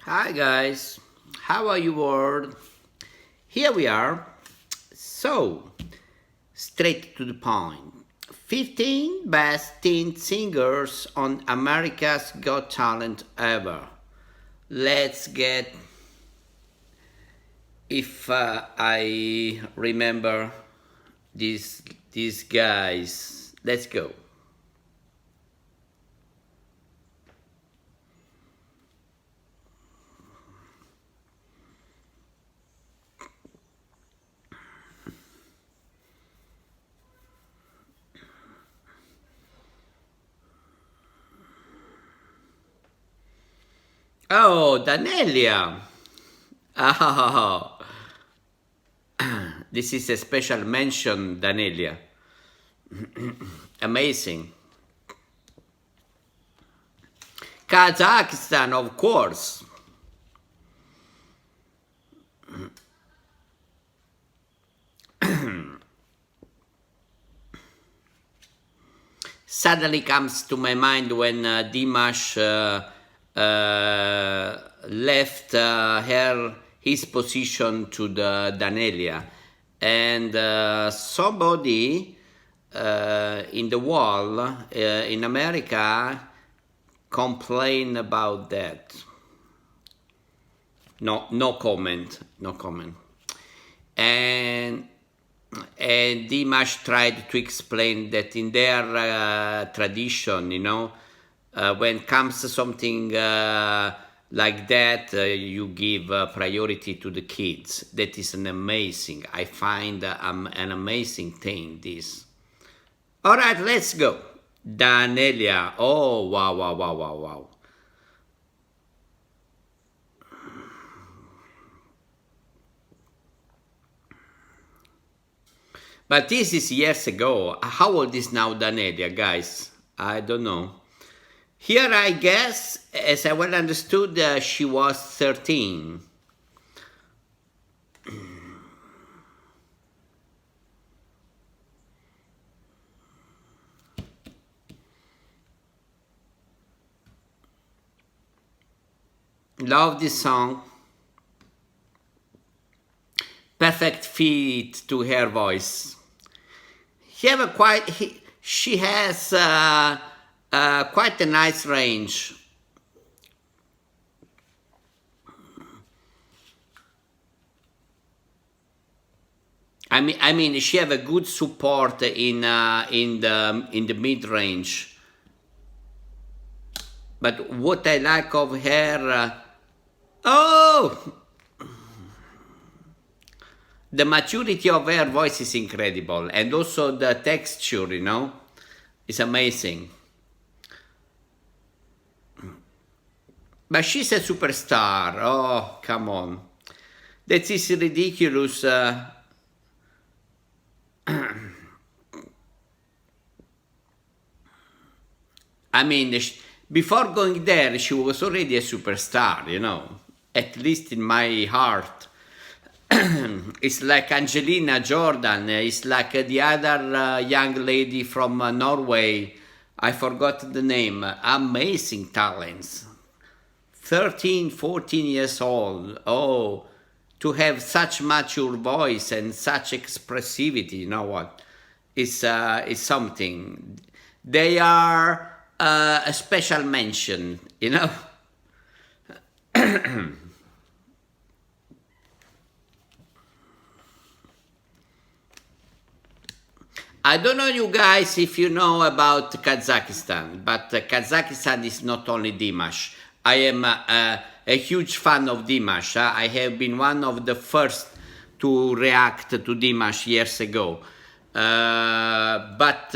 Hi guys, how are you world? Here we are. So, straight to the point. 15 best teen singers on America's Got Talent ever. Let's get, if I remember these guys. Let's go. Oh, Danelia. Oh, this is a special mention, Danelia. Amazing. Kazakhstan, of course. Suddenly comes to my mind when Dimash left his position to the Danelia, and somebody in the wall in America complained about that. No comment. And Dimash tried to explain that in their tradition, when comes something like that, you give priority to the kids. That is I find an amazing thing, this. All right, let's go. Danelia. Oh, wow. But this is years ago. How old is now Danelia, guys? I don't know. Here, I guess, as I well understood, she was 13. Love this song. Perfect fit to her voice. She has quite a nice range. I mean, she have a good support in the mid range. But what I like of her, the maturity of her voice is incredible, and also the texture, is amazing. But she's a superstar. Oh, come on. That is ridiculous. I mean, before going there, she was already a superstar, at least in my heart. It's like Angelina Jordan. It's like the other young lady from Norway. I forgot the name. Amazing talents. 13, 14 years old. Oh, to have such mature voice and such expressivity, you know what? It's something. They are a special mention, I don't know you guys if you know about Kazakhstan, but Kazakhstan is not only Dimash. I am a huge fan of Dimash. I have been one of the first to react to Dimash years ago. But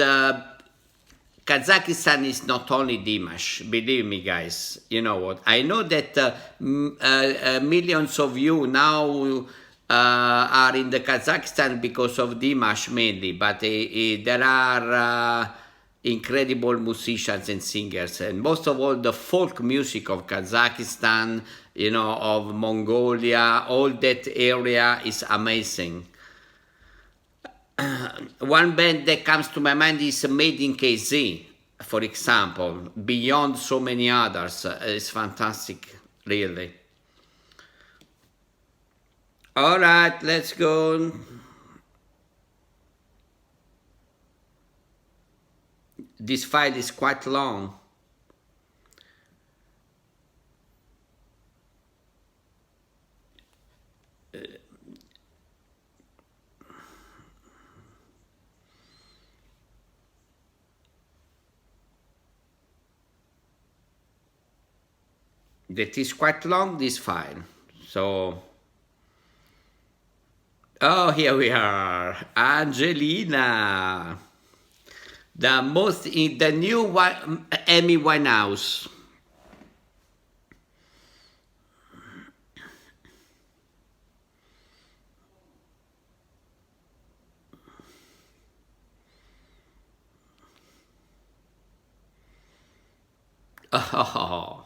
Kazakhstan is not only Dimash, believe me guys. You know what? I know that millions of you now are in the Kazakhstan because of Dimash mainly, but there are incredible musicians and singers, and most of all the folk music of Kazakhstan, of Mongolia, all that area is amazing. One band that comes to my mind is Made in KZ, for example, beyond so many others. It's fantastic, really. All right, let's go. This file is quite long. That is quite long, this file. So, oh, here we are. Angelina. The new Amy Winehouse. Oh.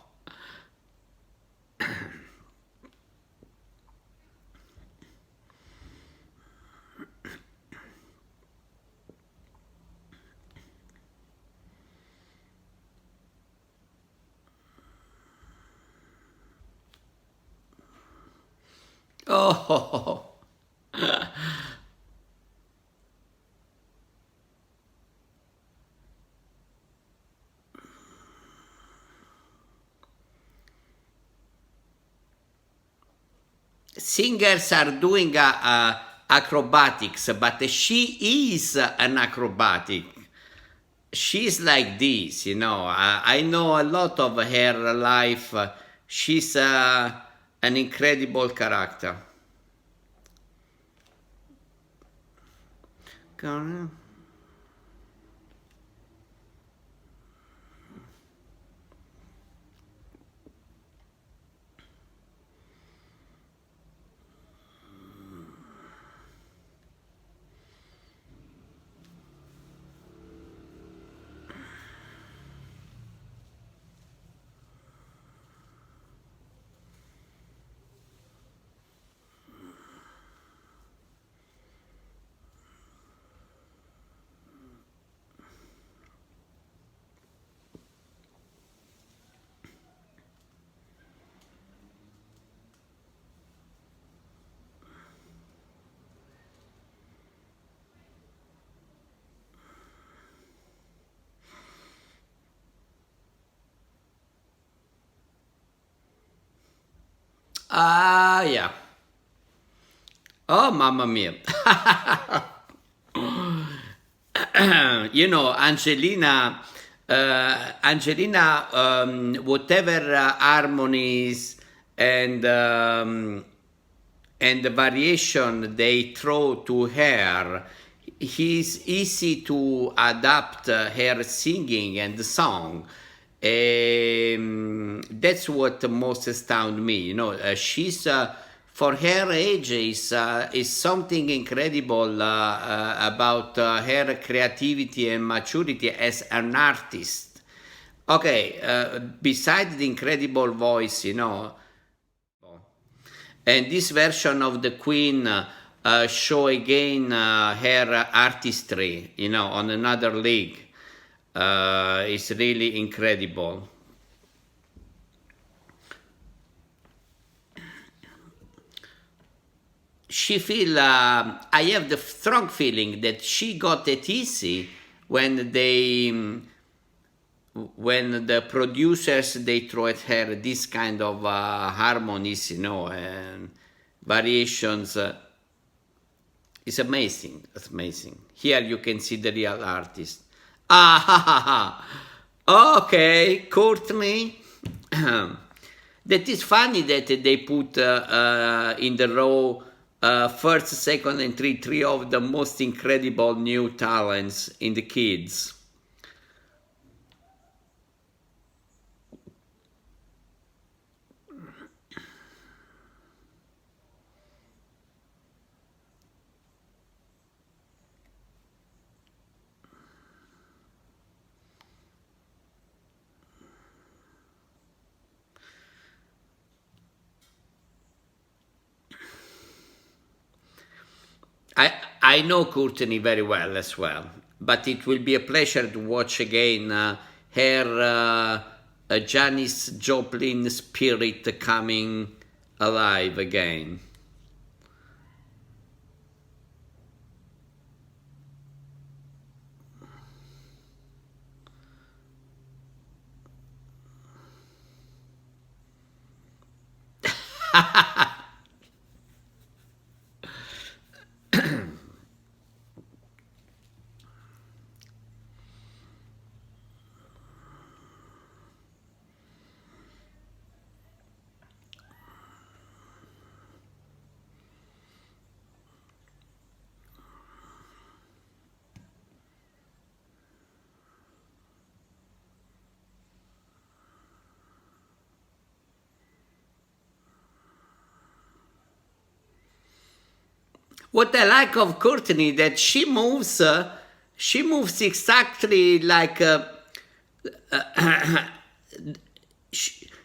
Oh. Singers are doing acrobatics, but she is an acrobatic. She's like this, you know. I know a lot of her life. She's an incredible character. Ah, yeah. Oh, mamma mia. You know, Angelina, whatever harmonies and the variation they throw to her, it's easy to adapt her singing and song. That's what most astound me. You know, she's for her age is something incredible about her creativity and maturity as an artist. Okay, besides the incredible voice, you know, and this version of the Queen show again her artistry, you know, on another league. It's really incredible. She feel I have the strong feeling that she got it easy when when the producers they throw at her this kind of harmonies, you know, and variations. It's amazing. It's amazing. Here you can see the real artist. Ah, ha, ha, ha. Okay, Courtney. That is funny that they put in the row first, second, and three of the most incredible new talents in the kids. I I know Courtney very well as well, but it will be a pleasure to watch again her Janis Joplin spirit coming alive again. What I like of Courtney that she moves exactly like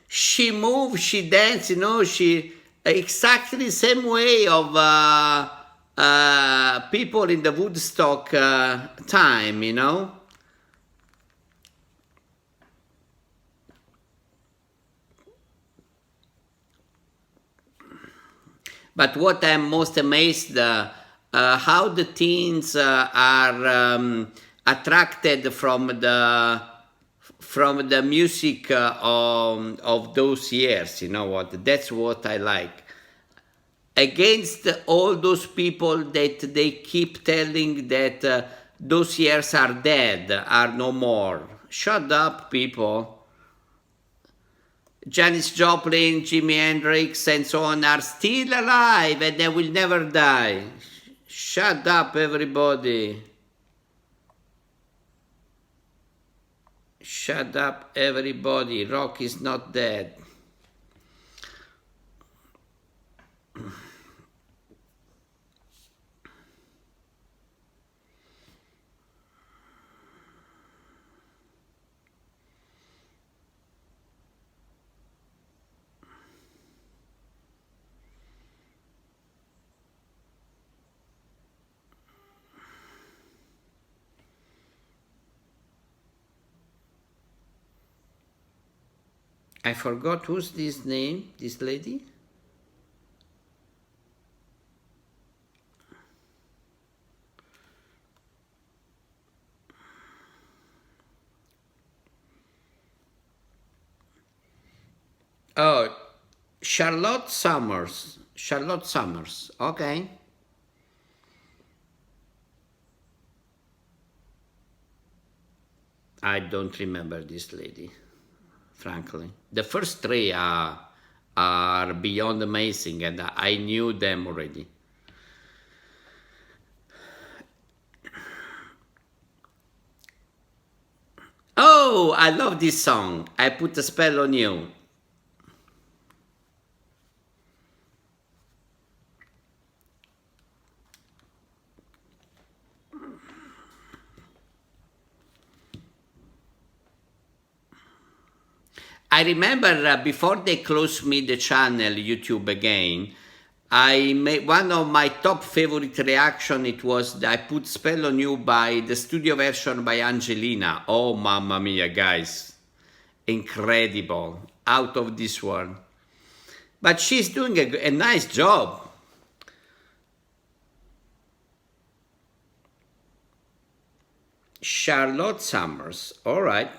she moves, she dances, you know, she exactly the same way of people in the Woodstock time, you know. But what I'm most amazed, how the teens are attracted from the music of those years. You know what? That's what I like. Against all those people that they keep telling that those years are dead, are no more. Shut up, people. Janis Joplin, Jimi Hendrix, and so on are still alive and they will never die. Shut up, everybody. Shut up, everybody. Rock is not dead. I forgot who's this name, this lady? Oh, Charlotte Summers. Charlotte Summers. Okay. I don't remember this lady, frankly. The first three are beyond amazing, and I knew them already. Oh, I love this song. I put a spell on you. I remember before they closed me the channel YouTube again, I made one of my top favorite reaction. It was I put "Spell on You" by the studio version by Angelina. Oh, mamma mia, guys, incredible, out of this world. But she's doing a nice job. Charlotte Summers. All right.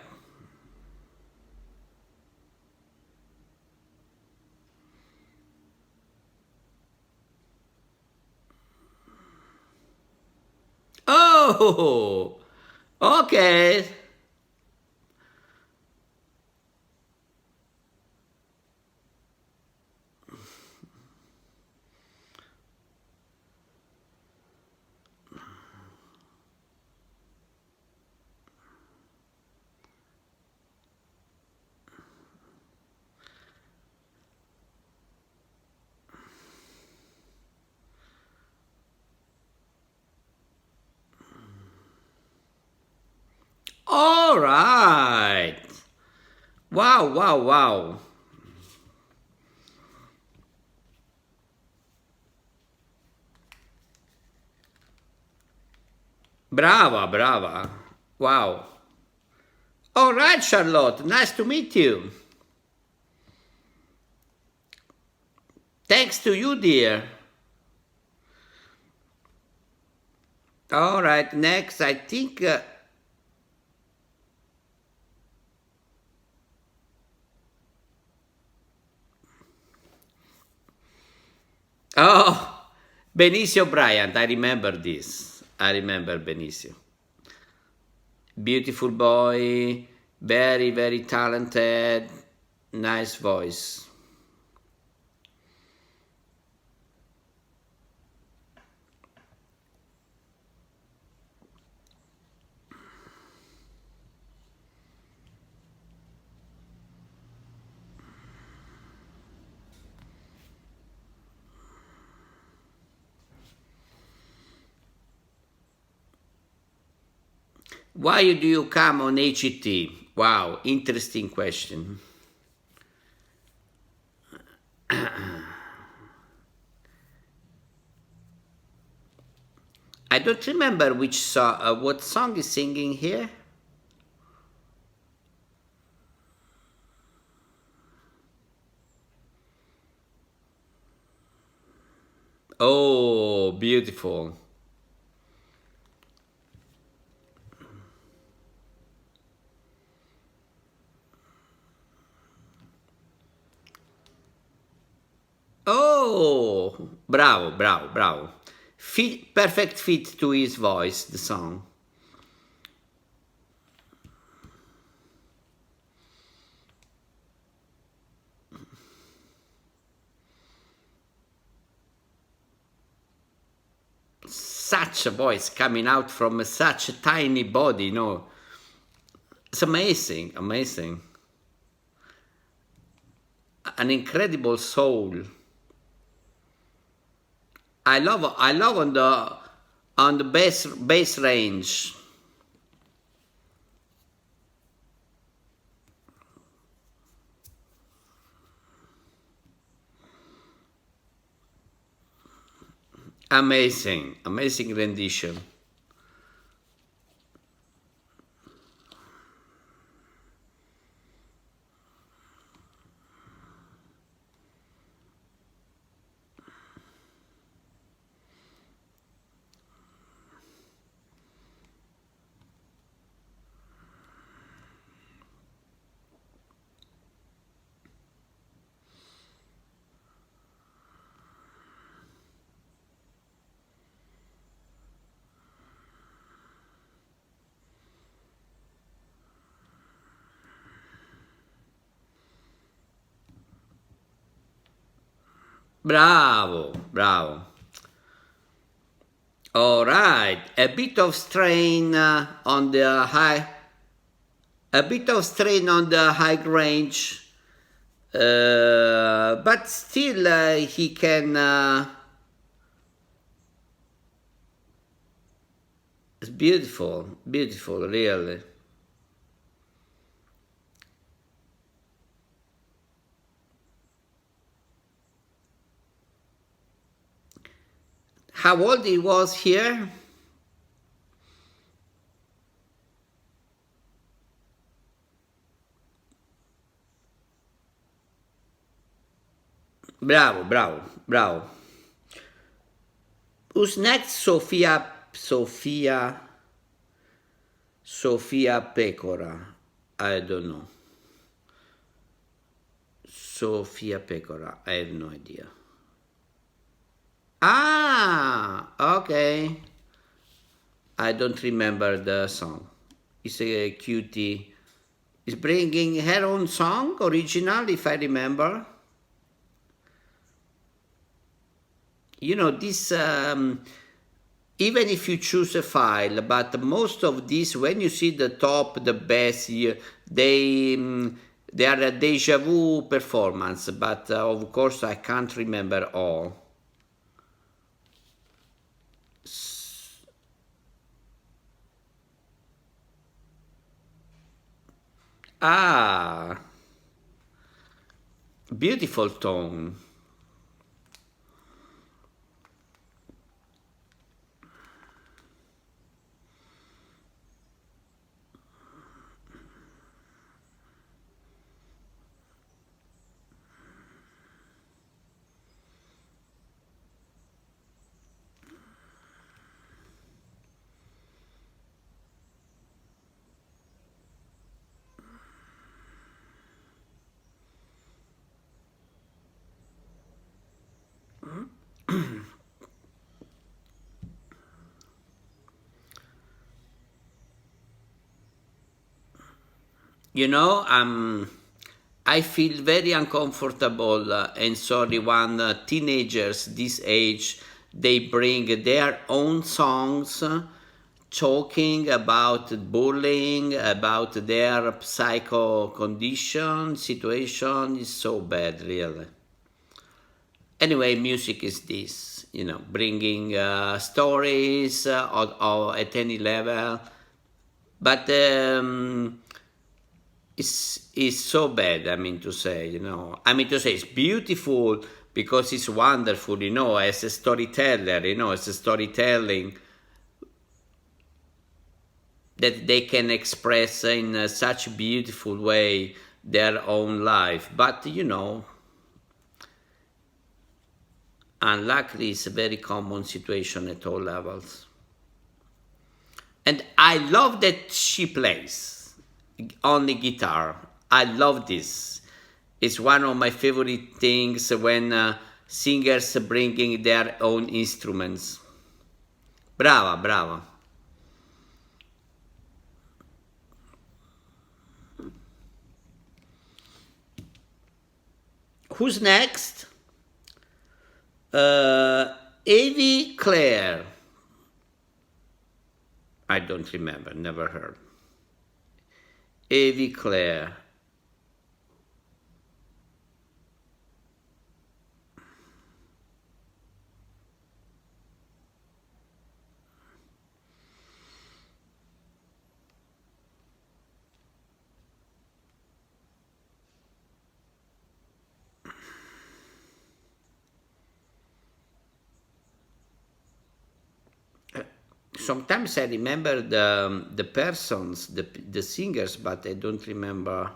Oh, okay. All right. Wow, wow, wow. Brava, brava. Wow. All right, Charlotte. Nice to meet you. Thanks to you, dear. All right, next, I think. Oh, Benicio Bryant, I remember this. I remember Benicio. Beautiful boy, very, very talented, nice voice. Why do you come on HET? Wow, interesting question. I don't remember which song, what song is singing here. Oh, beautiful. Oh, bravo, bravo, bravo. Perfect fit to his voice, the song. Such a voice coming out from such a tiny body, no? It's amazing, amazing. An incredible soul. I love on the bass range. Amazing, amazing rendition. Bravo, bravo. All right, a bit of strain on the high, a bit of strain on the high range, but still he can. It's beautiful, beautiful, really. How old he was here? Bravo, bravo, bravo. Who's next? Sofia Pecora. I don't know. Sofia Pecora. I have no idea. Ah, okay. I don't remember the song. It's a cutie. It's bringing her own song, original, if I remember. You know, this, even if you choose a file, but most of these, when you see the top, the best, they are a deja vu performance, but of course I can't remember all. Ah, beautiful tone. You know, I feel very uncomfortable and sorry when teenagers this age they bring their own songs talking about bullying, about their psycho condition situation is so bad, really. Anyway, music is this, you know, bringing stories or at any level, but it's so bad. I mean to say, you know, I mean to say it's beautiful because it's wonderful, you know, as a storyteller, you know, as a storytelling that they can express in such a beautiful way their own life. But you know, unluckily, it's a very common situation at all levels. And I love that she plays on the guitar. I love this. It's one of my favorite things when singers bringing their own instruments. Brava, brava. Who's next? Evie Claire. I don't remember, never heard. Evie Claire. Sometimes I remember the persons, the singers, but I don't remember.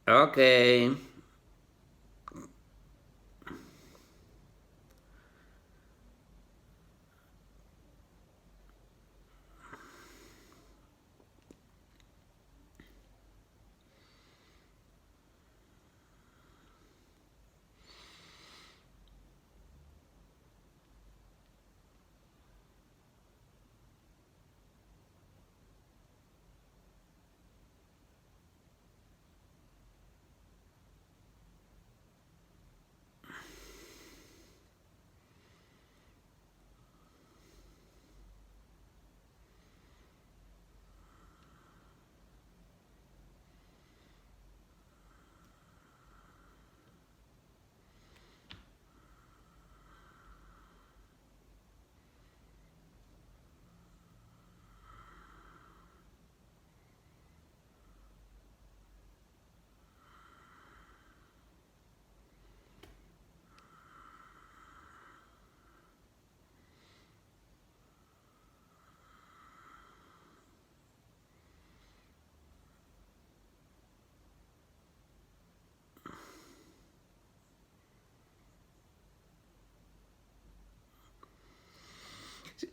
Okay.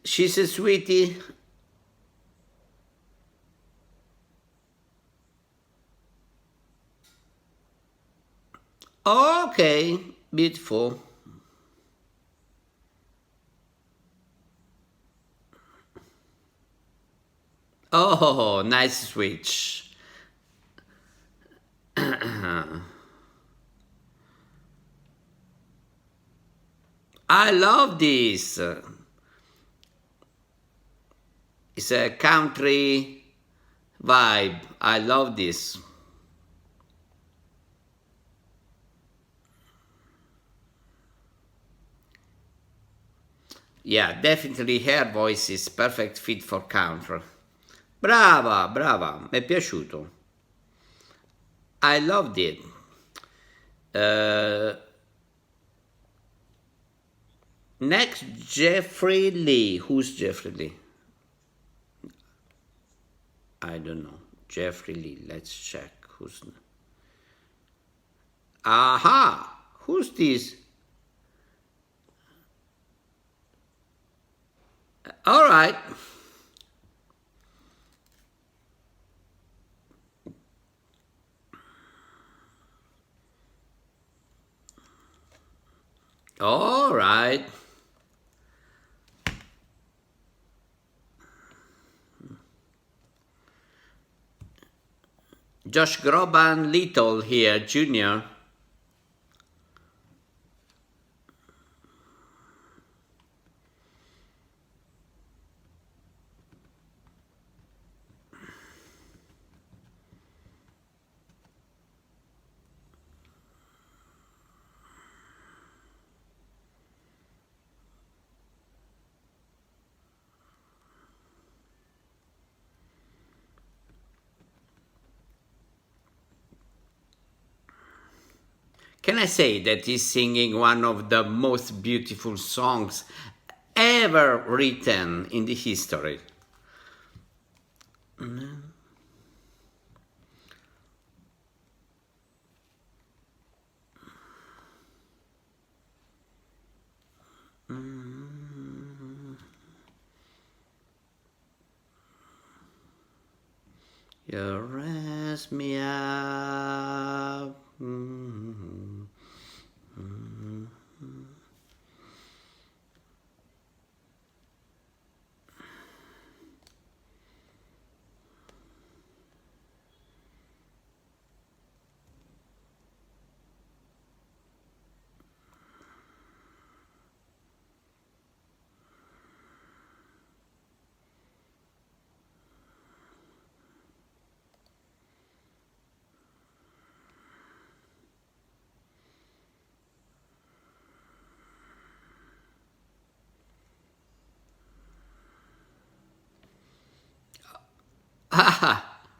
She's a sweetie. Okay, beautiful. Oh, nice switch. I love this. It's a country vibe. I love this. Yeah, definitely her voice is perfect fit for country. Brava, brava, mi è piaciuto. I loved it. Uh, Next, Jeffrey Lee. Who's Jeffrey Lee? I don't know. Jeffrey Lee. Let's check. Who's? Aha! Who's this? All right. All right. Josh Groban Little here, Junior. Can I say that he's singing one of the most beautiful songs ever written in the history? You raise me up.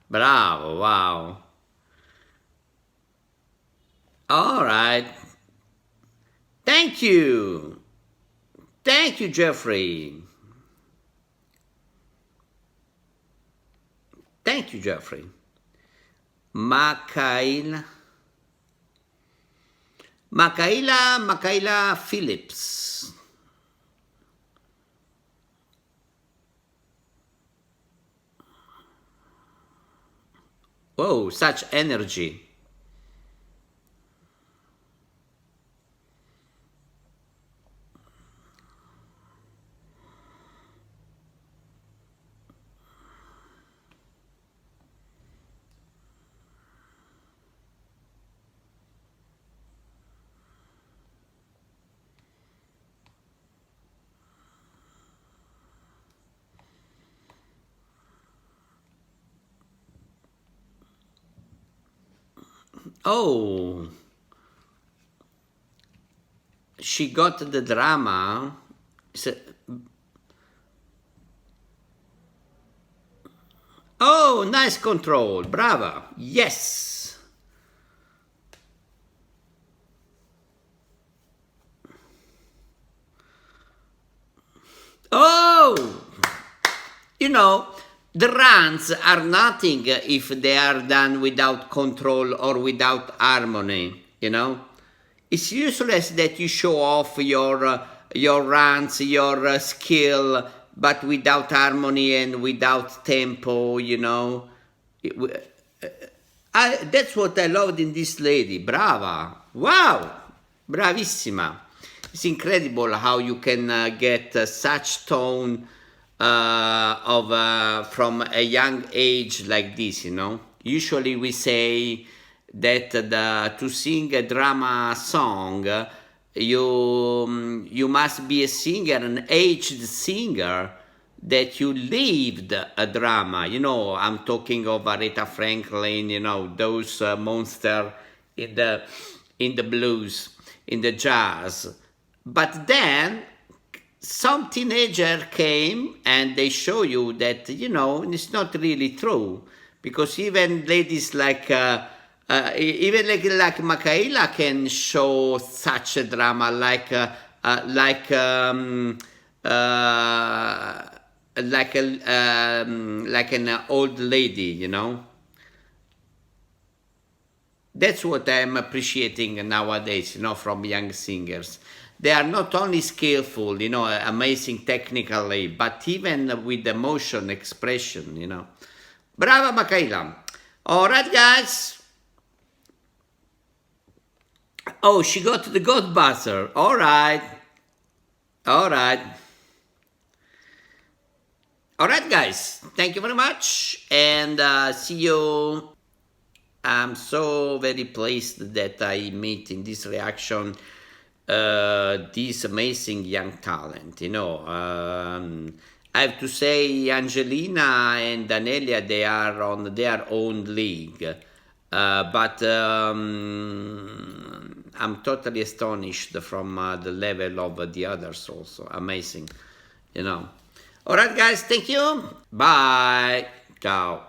Bravo, wow. All right. Thank you. Thank you, Jeffrey. Thank you, Jeffrey. Makaila Phillips. Whoa, such energy. Oh, she got the drama. Oh, nice control. Brava. Yes. Oh, you know, the runs are nothing if they are done without control or without harmony, you know. It's useless that you show off your runs, your skill, but without harmony and without tempo, you know. That's what I loved in this lady. Brava. Wow. Bravissima. It's incredible how you can get such tone from a young age like this, you know. Usually we say that to sing a drama song, you must be a singer, an aged singer, that you lived a drama. You know, I'm talking of Aretha Franklin, you know, those monster in the blues, in the jazz. But then some teenager came and they show you that, you know, it's not really true, because even ladies like even like Makaila can show such a drama like an old lady, you know. That's what I'm appreciating nowadays, you know, from young singers. They are not only skillful, you know, amazing technically, but even with emotion expression, you know. Brava, Makaila. All right, guys. Oh, she got the God buzzer. All right. All right. All right, guys. Thank you very much. And see you I'm so very pleased that I meet in this reaction this amazing young talent. I have to say, Angelina and Danelia, they are on their own league. But I'm totally astonished from the level of the others also. Amazing. All right, guys, thank you. Bye. Ciao.